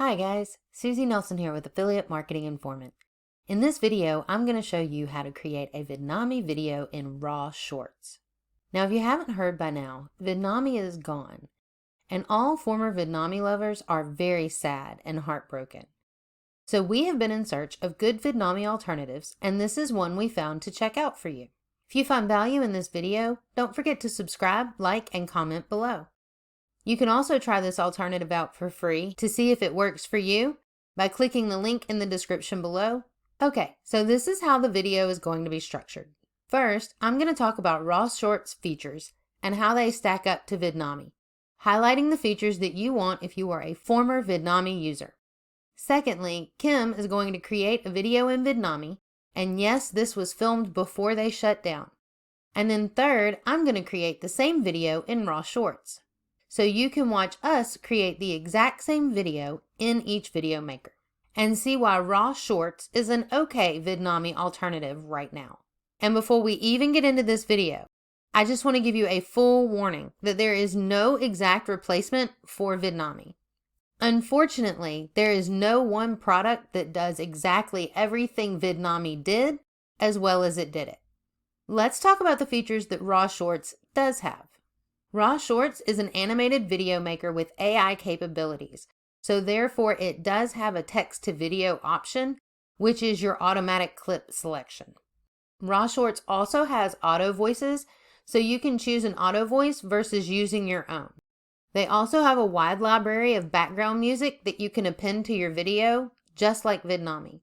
Hi guys, Susie Nelson here with Affiliate Marketing Informant. In this video, I'm going to show you how to create a Vidnami video in RawShorts. Now, if you haven't heard by now, Vidnami is gone, and all former Vidnami lovers are very sad and heartbroken. So we have been in search of good Vidnami alternatives, and this is one we found to check out for you. If you find value in this video, don't forget to subscribe, like, and comment below. You can also try this alternative out for free to see if it works for you by clicking the link in the description below. Okay, so this is how the video is going to be structured. First, I'm going to talk about RawShorts features and how they stack up to Vidnami, highlighting the features that you want if you are a former Vidnami user. Secondly, Kim is going to create a video in Vidnami, and yes, this was filmed before they shut down. And then third, I'm going to create the same video in RawShorts, so you can watch us create the exact same video in each video maker and see why RawShorts is an okay Vidnami alternative right now. And before we even get into this video, I just want to give you a full warning that there is no exact replacement for Vidnami. Unfortunately, there is no one product that does exactly everything Vidnami did as well as it did it. Let's talk about the features that RawShorts does have. RawShorts is an animated video maker with AI capabilities, so therefore it does have a text-to-video option, which is your automatic clip selection. RawShorts also has auto voices, so you can choose an auto voice versus using your own. They also have a wide library of background music that you can append to your video, just like Vidnami.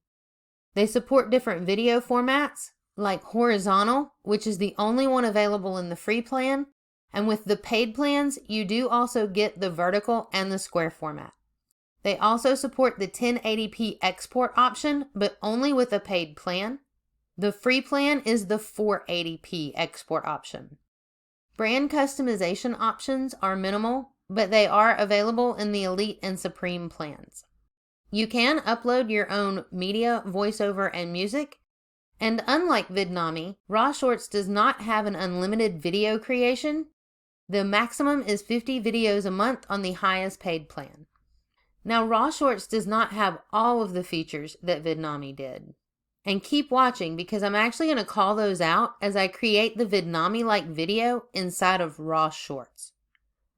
They support different video formats, like horizontal, which is the only one available in the free plan, and with the paid plans, you do also get the vertical and the square format. They also support the 1080p export option, but only with a paid plan. The free plan is the 480p export option. Brand customization options are minimal, but they are available in the Elite and Supreme plans. You can upload your own media, voiceover, and music, and unlike Vidnami, RawShorts does not have an unlimited video creation. The maximum is 50 videos a month on the highest paid plan. Now, RawShorts does not have all of the features that Vidnami did. And keep watching because I'm actually going to call those out as I create the Vidnami-like video inside of RawShorts.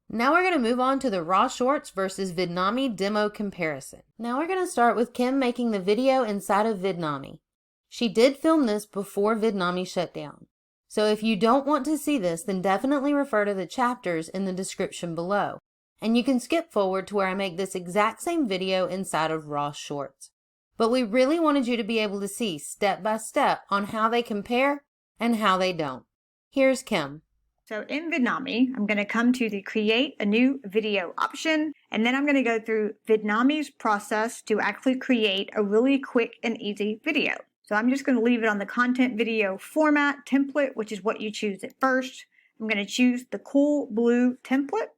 Now we're going to move on to the RawShorts versus Vidnami demo comparison. Now we're going to start with Kim making the video inside of Vidnami. She did film this before Vidnami shut down. So if you don't want to see this, then definitely refer to the chapters in the description below. And you can skip forward to where I make this exact same video inside of RawShorts. But we really wanted you to be able to see step by step on how they compare and how they don't. Here's Kim. So in Vidnami, I'm going to come to the create a new video option, and then I'm going to go through Vidnami's process to actually create a really quick and easy video. So I'm just going to leave it on the content video format template, which is what you choose at first. I'm going to choose the cool blue template.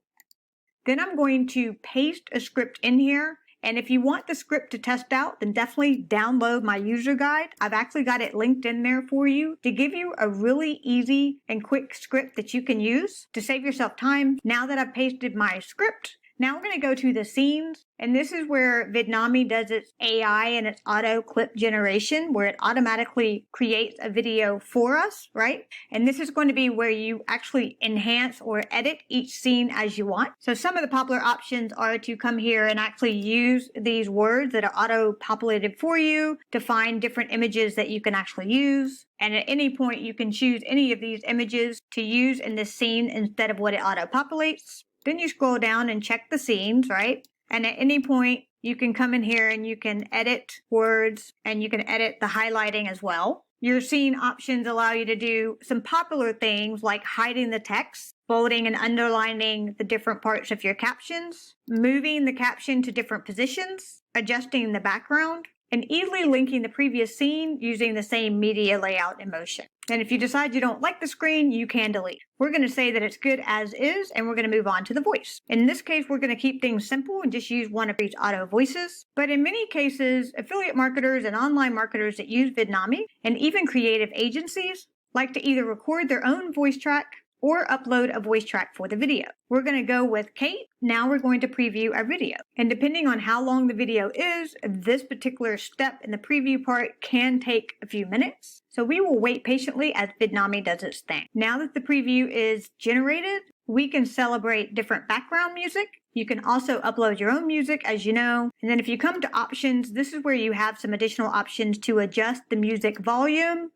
Then I'm going to paste a script in here. And if you want the script to test out, then definitely download my user guide. I've actually got it linked in there for you to give you a really easy and quick script that you can use to save yourself time. Now that I've pasted my script, now we're going to go to the scenes, and this is where Vidnami does its AI and its auto clip generation, where it automatically creates a video for us, right? And this is going to be where you actually enhance or edit each scene as you want. So some of the popular options are to come here and actually use these words that are auto-populated for you to find different images that you can actually use. And at any point, you can choose any of these images to use in this scene instead of what it auto-populates. Then you scroll down and check the scenes, right? And at any point, you can come in here and you can edit words and you can edit the highlighting as well. Your scene options allow you to do some popular things like hiding the text, bolding and underlining the different parts of your captions, moving the caption to different positions, adjusting the background, and easily linking the previous scene using the same media layout and motion. And if you decide you don't like the screen, you can delete. We're going to say that it's good as is, and we're going to move on to the voice. In this case, we're going to keep things simple and just use one of these auto voices. But in many cases, affiliate marketers and online marketers that use Vidnami, and even creative agencies, like to either record their own voice track or upload a voice track for the video. We're going to go with Kate. Now we're going to preview our video. And depending on how long the video is, this particular step in the preview part can take a few minutes. So we will wait patiently as Vidnami does its thing. Now that the preview is generated, we can celebrate different background music. You can also upload your own music, as you know. And then if you come to options, this is where you have some additional options to adjust the music volume,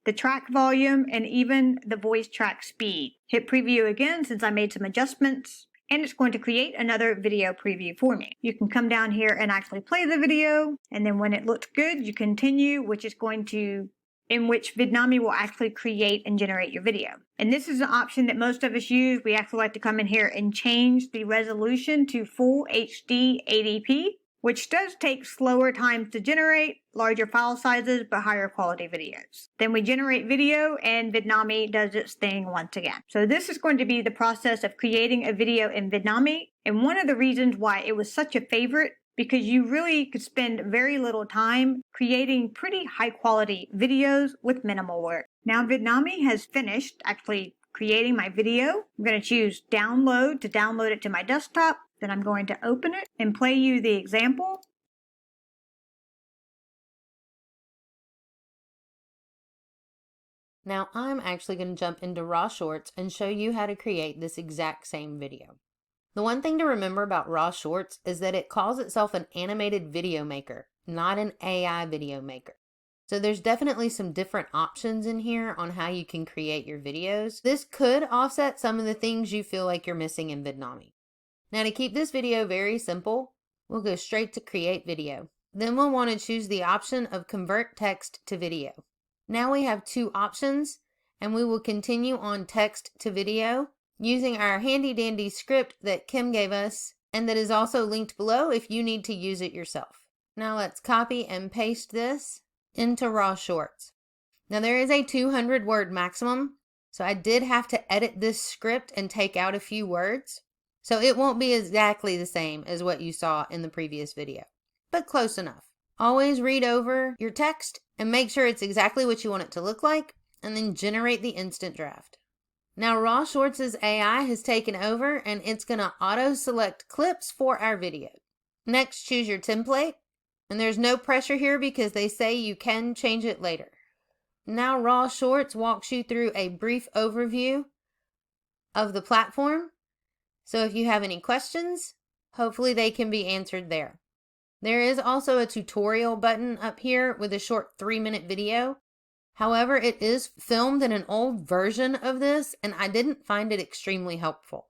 the track volume, and even the voice track speed. Hit preview again since I made some adjustments, and it's going to create another video preview for me. You can come down here and actually play the video, and then when it looks good, you continue, in which Vidnami will actually create and generate your video. And this is an option that most of us use. We actually like to come in here and change the resolution to full HD 80p, which does take slower times to generate, larger file sizes, but higher quality videos. Then we generate video and Vidnami does its thing once again. So this is going to be the process of creating a video in Vidnami. And one of the reasons why it was such a favorite, because you really could spend very little time creating pretty high quality videos with minimal work. Now Vidnami has finished actually creating my video. I'm going to choose download to download it to my desktop. Then I'm going to open it and play you the example. Now I'm actually going to jump into RawShorts and show you how to create this exact same video. The one thing to remember about RawShorts is that it calls itself an animated video maker, not an AI video maker. So there's definitely some different options in here on how you can create your videos. This could offset some of the things you feel like you're missing in Vidnami. Now to keep this video very simple, we'll go straight to create video. Then we'll want to choose the option of convert text to video. Now we have two options, and we will continue on text to video using our handy dandy script that Kim gave us and that is also linked below if you need to use it yourself. Now let's copy and paste this into RawShorts. Now there is a 200 word maximum, so I did have to edit this script and take out a few words. So it won't be exactly the same as what you saw in the previous video, but close enough. Always read over your text and make sure it's exactly what you want it to look like, and then generate the instant draft. Now RawShorts' AI has taken over and it's going to auto-select clips for our video. Next, choose your template, and there's no pressure here because they say you can change it later. Now RawShorts walks you through a brief overview of the platform. So if you have any questions, hopefully they can be answered there. There is also a tutorial button up here with a short 3-minute video. However, it is filmed in an old version of this, and I didn't find it extremely helpful.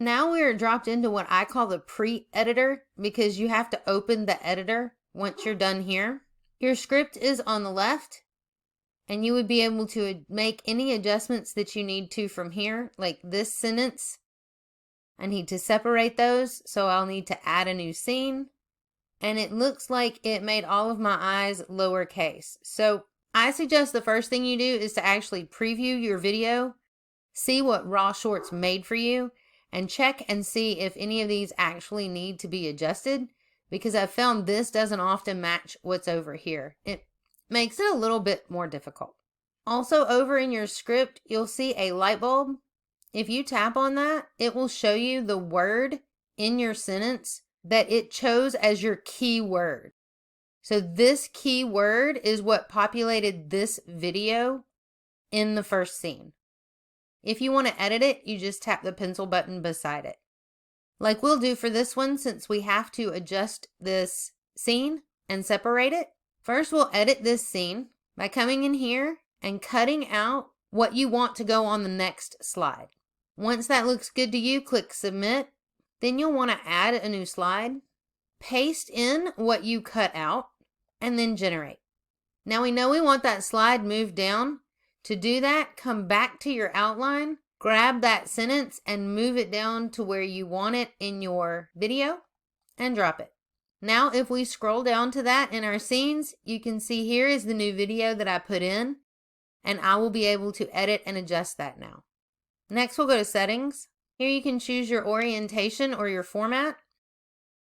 Now we are dropped into what I call the pre-editor because you have to open the editor once you're done here. Your script is on the left, and you would be able to make any adjustments that you need to from here, like this sentence. I need to separate those, so I'll need to add a new scene. And it looks like it made all of my eyes lowercase. So I suggest the first thing you do is to actually preview your video, see what RawShorts made for you, and check and see if any of these actually need to be adjusted, because I've found this doesn't often match what's over here. It makes it a little bit more difficult. Also, over in your script, you'll see a light bulb. If you tap on that, it will show you the word in your sentence that it chose as your key word. So this key word is what populated this video in the first scene. If you want to edit it, you just tap the pencil button beside it. Like we'll do for this one, since we have to adjust this scene and separate it. First, we'll edit this scene by coming in here and cutting out what you want to go on the next slide. Once that looks good to you, click submit. Then you'll want to add a new slide, paste in what you cut out, and then generate. Now we know we want that slide moved down. To do that, come back to your outline, grab that sentence and move it down to where you want it in your video and drop it. Now if we scroll down to that in our scenes, you can see here is the new video that I put in, and I will be able to edit and adjust that now. Next we'll go to settings. Here you can choose your orientation or your format.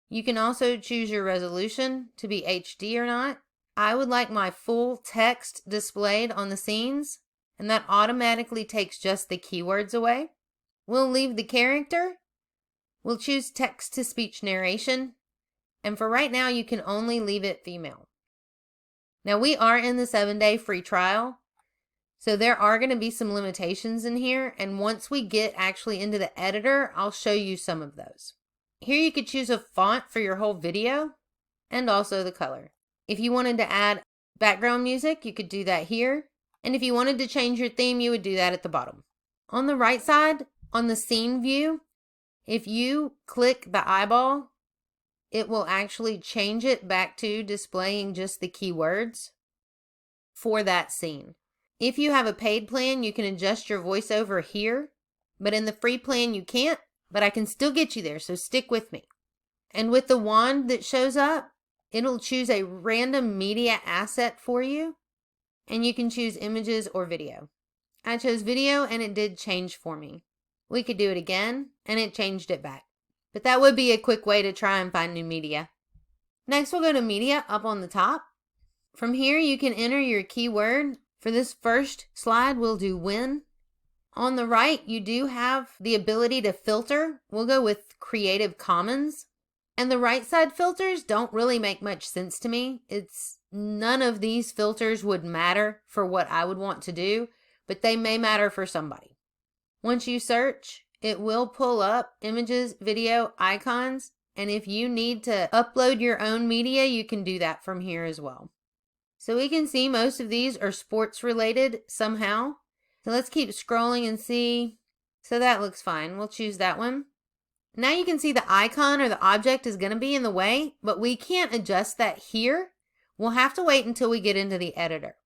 You can also choose your resolution to be HD or not. I would like my full text displayed on the scenes, and that automatically takes just the keywords away. We'll leave the character. We'll choose text-to-speech narration, and for right now, you can only leave it female. Now, we are in the 7-day free trial, so there are going to be some limitations in here, and once we get actually into the editor, I'll show you some of those. Here you could choose a font for your whole video, and also the color. If you wanted to add background music, you could do that here, and if you wanted to change your theme, you would do that at the bottom. On the right side, on the scene view, if you click the eyeball, it will actually change it back to displaying just the keywords for that scene. If you have a paid plan, you can adjust your voiceover here, but in the free plan you can't, but I can still get you there, so stick with me. And with the wand that shows up, it'll choose a random media asset for you, and you can choose images or video. I chose video and it did change for me. We could do it again and it changed it back. But that would be a quick way to try and find new media. Next, we'll go to media up on the top. From here, you can enter your keyword. For this first slide, we'll do when. On the right, you do have the ability to filter. We'll go with Creative Commons. And the right side filters don't really make much sense to me. None of these filters would matter for what I would want to do, but they may matter for somebody. Once you search, it will pull up images, video, icons, and if you need to upload your own media, you can do that from here as well. So we can see most of these are sports related somehow. So let's keep scrolling and see. So that looks fine. We'll choose that one. Now you can see the icon or the object is going to be in the way, but we can't adjust that here. We'll have to wait until we get into the editor.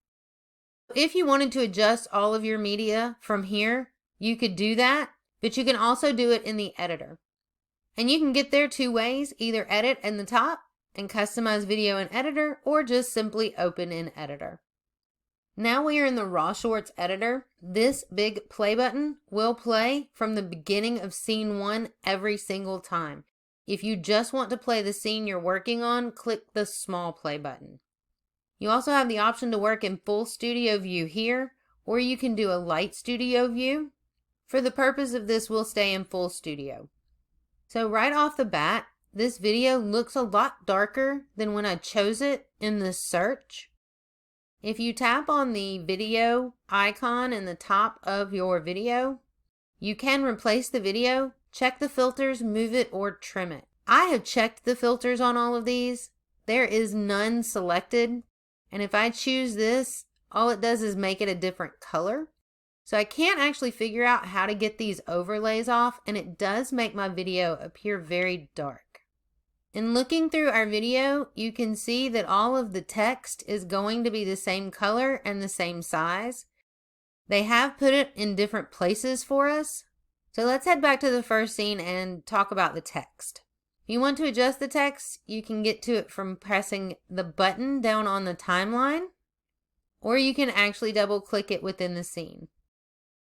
If you wanted to adjust all of your media from here, you could do that, but you can also do it in the editor. And you can get there two ways, either edit in the top and customize video in editor, or just simply open in editor. Now we are in the RawShorts editor. This big play button will play from the beginning of scene 1 every single time. If you just want to play the scene you're working on, click the small play button. You also have the option to work in full studio view here, or you can do a light studio view. For the purpose of this, we'll stay in full studio. So right off the bat, this video looks a lot darker than when I chose it in the search. If you tap on the video icon in the top of your video, you can replace the video, check the filters, move it, or trim it. I have checked the filters on all of these. There is none selected. And if I choose this, all it does is make it a different color. So I can't actually figure out how to get these overlays off, and it does make my video appear very dark. In looking through our video, you can see that all of the text is going to be the same color and the same size. They have put it in different places for us. So let's head back to the first scene and talk about the text. If you want to adjust the text, you can get to it from pressing the button down on the timeline, or you can actually double click it within the scene.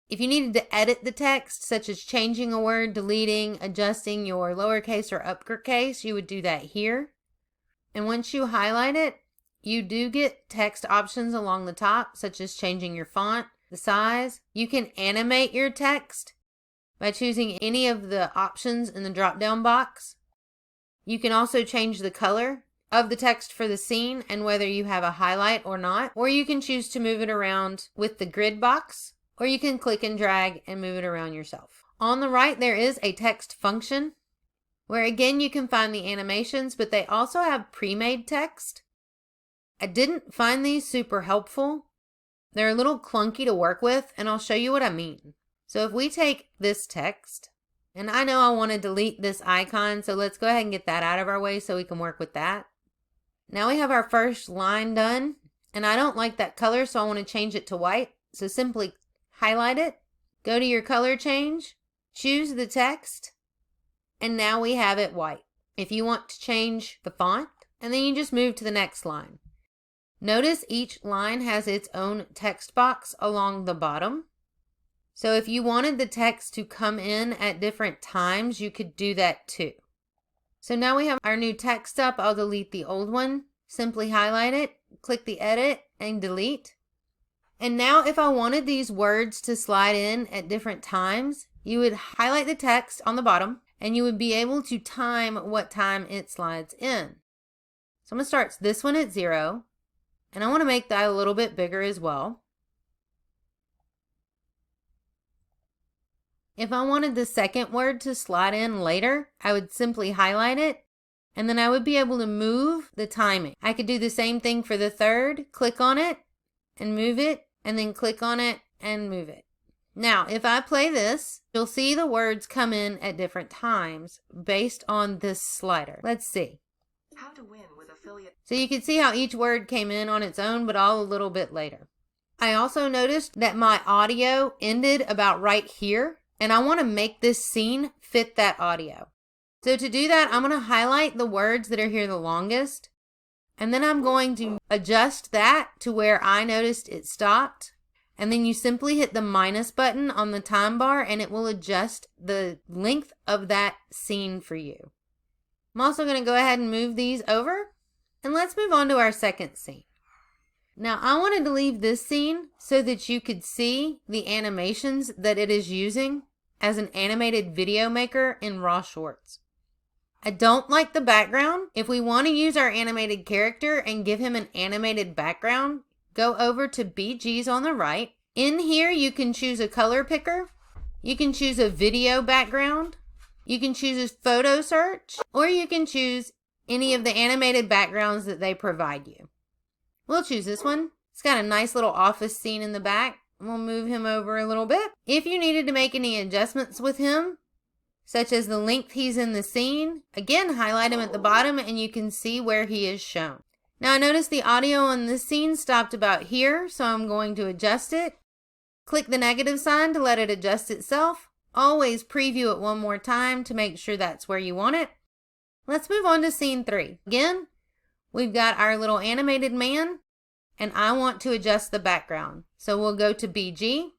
If you needed to edit the text, such as changing a word, deleting, adjusting your lowercase or uppercase, you would do that here. And once you highlight it, you do get text options along the top, such as changing your font, the size. You can animate your text by choosing any of the options in the drop-down box. You can also change the color of the text for the scene and whether you have a highlight or not, or you can choose to move it around with the grid box, or you can click and drag and move it around yourself. On the right, there is a text function where again you can find the animations, but they also have pre-made text. I didn't find these super helpful. They're a little clunky to work with, and I'll show you what I mean. So if we take this text, and I know I want to delete this icon, so let's go ahead and get that out of our way so we can work with that. Now we have our first line done, and I don't like that color, so I want to change it to white. So simply highlight it, go to your color change, choose the text, and now we have it white. If you want to change the font, and then you just move to the next line. Notice each line has its own text box along the bottom. So if you wanted the text to come in at different times, you could do that too. So now we have our new text up. I'll delete the old one. Simply highlight it, click the edit, and delete. And now if I wanted these words to slide in at different times, you would highlight the text on the bottom and you would be able to time what time it slides in. So I'm going to start this one at 0, and I want to make that a little bit bigger as well. If I wanted the second word to slide in later, I would simply highlight it, and then I would be able to move the timing. I could do the same thing for the third, click on it and move it, and then click on it and move it. Now, if I play this, you'll see the words come in at different times based on this slider. Let's see. How to win with affiliate. So you can see how each word came in on its own, but all a little bit later. I also noticed that my audio ended about right here, and I want to make this scene fit that audio. So to do that, I'm going to highlight the words that are here the longest, and then I'm going to adjust that to where I noticed it stopped. And then you simply hit the minus button on the time bar and it will adjust the length of that scene for you. I'm also going to go ahead and move these over, and let's move on to our second scene. Now I wanted to leave this scene so that you could see the animations that it is using as an animated video maker in RawShorts. I don't like the background. If we want to use our animated character and give him an animated background, go over to BG's on the right. In here, you can choose a color picker. You can choose a video background. You can choose a photo search, or you can choose any of the animated backgrounds that they provide you. We'll choose this one. It's got a nice little office scene in the back. We'll move him over a little bit. If you needed to make any adjustments with him, such as the length he's in the scene, again, highlight him at the bottom and you can see where he is shown. Now I notice the audio on this scene stopped about here, so I'm going to adjust it. Click the negative sign to let it adjust itself. Always preview it one more time to make sure that's where you want it. Let's move on to scene 3. Again, we've got our little animated man, and I want to adjust the background. So we'll go to BG.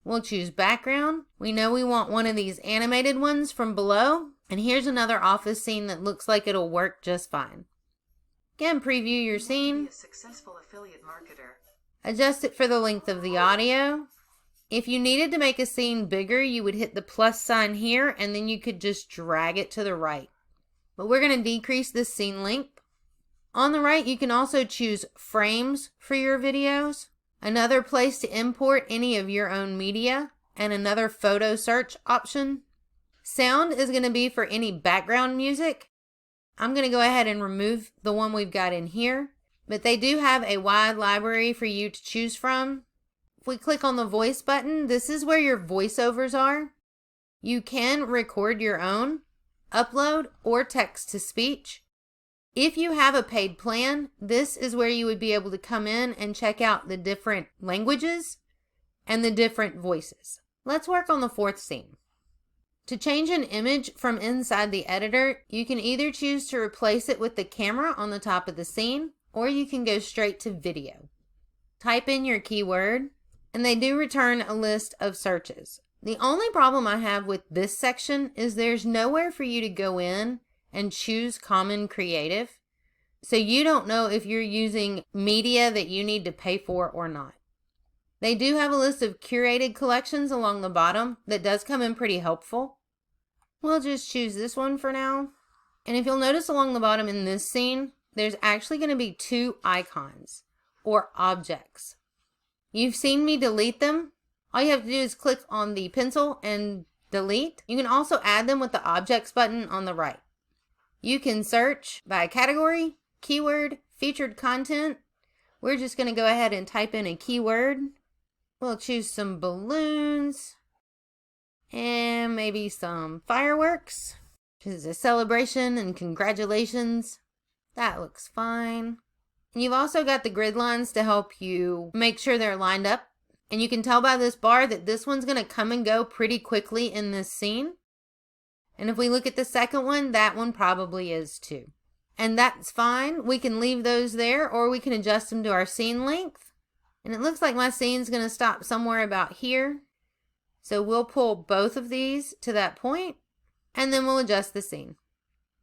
We'll choose background. We know we want one of these animated ones from below. And here's another office scene that looks like it'll work just fine. Again, preview your scene. Be a successful affiliate marketer. Adjust it for the length of the audio. If you needed to make a scene bigger, you would hit the plus sign here and then you could just drag it to the right. But we're going to decrease this scene length. On the right, you can also choose frames for your videos, another place to import any of your own media, and another photo search option. Sound is going to be for any background music. I'm going to go ahead and remove the one we've got in here, but they do have a wide library for you to choose from. If we click on the voice button, this is where your voiceovers are. You can record your own, upload, or text to speech. If you have a paid plan, this is where you would be able to come in and check out the different languages and the different voices. Let's work on the fourth scene. To change an image from inside the editor, you can either choose to replace it with the camera on the top of the scene, or you can go straight to video. Type in your keyword, and they do return a list of searches. The only problem I have with this section is there's nowhere for you to go in and choose common creative. So you don't know if you're using media that you need to pay for or not. They do have a list of curated collections along the bottom that does come in pretty helpful. We'll just choose this one for now. And if you'll notice along the bottom in this scene, there's actually going to be 2 icons or objects. You've seen me delete them. All you have to do is click on the pencil and delete. You can also add them with the objects button on the right. You can search by category, keyword, featured content. We're just going to go ahead and type in a keyword. We'll choose some balloons and maybe some fireworks, which is a celebration and congratulations. That looks fine. And you've also got the grid lines to help you make sure they're lined up. And you can tell by this bar that this one's going to come and go pretty quickly in this scene. And if we look at the second one, that one probably is too. And that's fine. We can leave those there, or we can adjust them to our scene length. And it looks like my scene's going to stop somewhere about here. So we'll pull both of these to that point, and then we'll adjust the scene.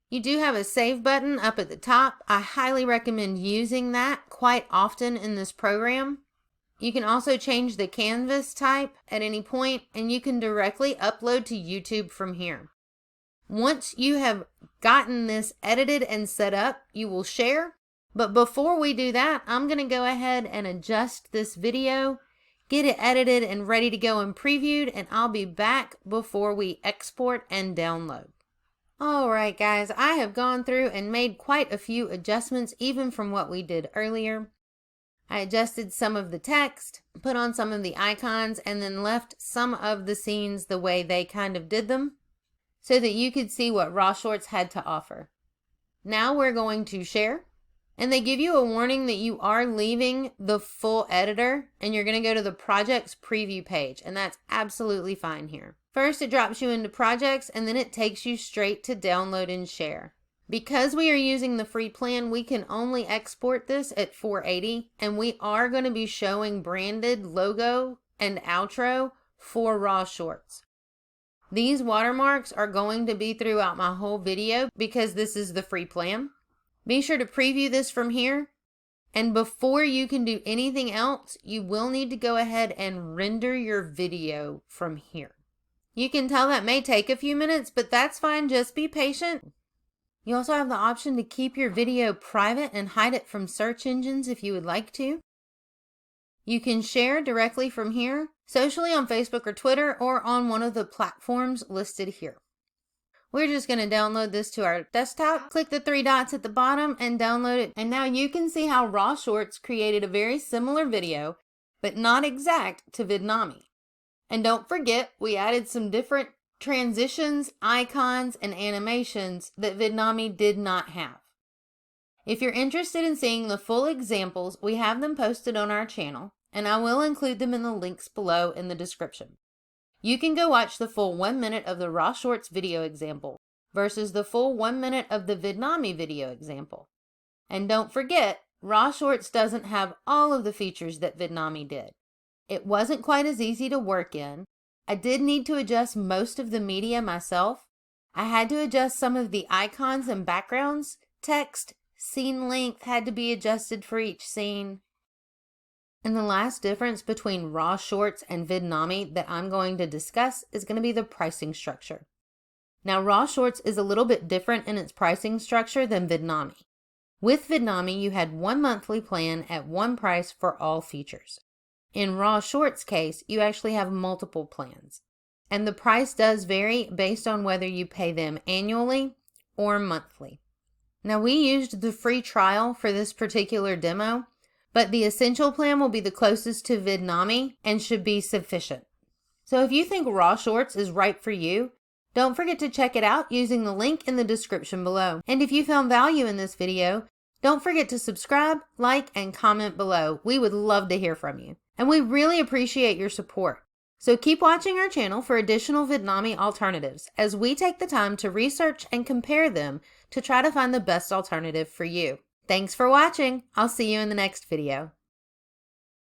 You do have a save button up at the top. I highly recommend using that quite often in this program. You can also change the canvas type at any point, and you can directly upload to YouTube from here. Once you have gotten this edited and set up, you will share. But before we do that, I'm going to go ahead and adjust this video, get it edited and ready to go and previewed, and I'll be back before we export and download. Alright guys, I have gone through and made quite a few adjustments even from what we did earlier. I adjusted some of the text, put on some of the icons, and then left some of the scenes the way they kind of did them so that you could see what RawShorts had to offer. Now we're going to share, and they give you a warning that you are leaving the full editor and you're going to go to the projects preview page, and that's absolutely fine here. First, it drops you into projects, and then it takes you straight to download and share. Because we are using the free plan, we can only export this at 480, and we are going to be showing branded logo and outro for RawShorts. These watermarks are going to be throughout my whole video because this is the free plan. Be sure to preview this from here, and before you can do anything else, you will need to go ahead and render your video from here. You can tell that may take a few minutes, but that's fine. Just be patient. You also have the option to keep your video private and hide it from search engines if you would like to. You can share directly from here, socially on Facebook or Twitter, or on one of the platforms listed here. We're just going to download this to our desktop. Click the three dots at the bottom and download it. And now you can see how RawShorts created a very similar video, but not exact to Vidnami. And don't forget, we added some different transitions, icons, and animations that Vidnami did not have. If you're interested in seeing the full examples, we have them posted on our channel, and I will include them in the links below in the description. You can go watch the full 1 minute of the RawShorts video example versus the full 1 minute of the Vidnami video example. And don't forget, RawShorts doesn't have all of the features that Vidnami did. It wasn't quite as easy to work in. I did need to adjust most of the media myself. I had to adjust some of the icons and backgrounds. Text, scene length had to be adjusted for each scene. And the last difference between RawShorts and Vidnami that I'm going to discuss is going to be the pricing structure. Now, RawShorts is a little bit different in its pricing structure than Vidnami. With Vidnami, you had one monthly plan at one price for all features. In RawShorts' case, you actually have multiple plans, and the price does vary based on whether you pay them annually or monthly. Now, we used the free trial for this particular demo, but the essential plan will be the closest to Vidnami and should be sufficient. So if you think RawShorts is right for you, don't forget to check it out using the link in the description below. And if you found value in this video, don't forget to subscribe, like, and comment below. We would love to hear from you. And we really appreciate your support. So keep watching our channel for additional Vidnami alternatives as we take the time to research and compare them to try to find the best alternative for you. Thanks for watching. I'll see you in the next video.